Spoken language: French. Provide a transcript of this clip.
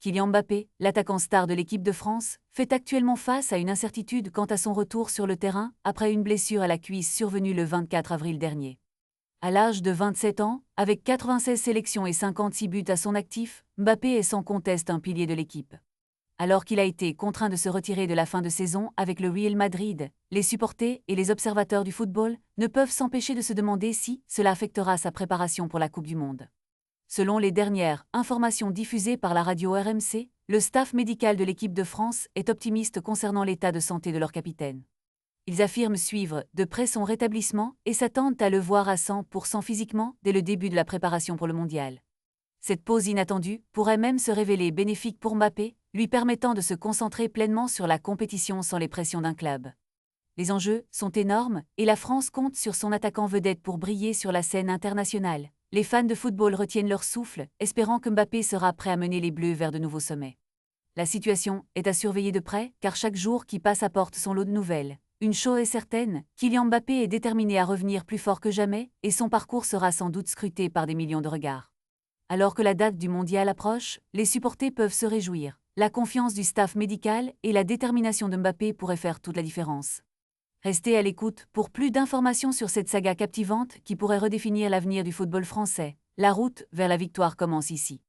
Kylian Mbappé, l'attaquant star de l'équipe de France, fait actuellement face à une incertitude quant à son retour sur le terrain après une blessure à la cuisse survenue le 24 avril dernier. À l'âge de 27 ans, avec 96 sélections et 56 buts à son actif, Mbappé est sans conteste un pilier de l'équipe. Alors qu'il a été contraint de se retirer de la fin de saison avec le Real Madrid, les supporters et les observateurs du football ne peuvent s'empêcher de se demander si cela affectera sa préparation pour la Coupe du Monde. Selon les dernières informations diffusées par la radio RMC, le staff médical de l'équipe de France est optimiste concernant l'état de santé de leur capitaine. Ils affirment suivre de près son rétablissement et s'attendent à le voir à 100% physiquement dès le début de la préparation pour le mondial. Cette pause inattendue pourrait même se révéler bénéfique pour Mbappé, lui permettant de se concentrer pleinement sur la compétition sans les pressions d'un club. Les enjeux sont énormes et la France compte sur son attaquant vedette pour briller sur la scène internationale. Les fans de football retiennent leur souffle, espérant que Mbappé sera prêt à mener les Bleus vers de nouveaux sommets. La situation est à surveiller de près, car chaque jour qui passe apporte son lot de nouvelles. Une chose est certaine, Kylian Mbappé est déterminé à revenir plus fort que jamais, et son parcours sera sans doute scruté par des millions de regards. Alors que la date du mondial approche, les supporters peuvent se réjouir. La confiance du staff médical et la détermination de Mbappé pourraient faire toute la différence. Restez à l'écoute pour plus d'informations sur cette saga captivante qui pourrait redéfinir l'avenir du football français. La route vers la victoire commence ici.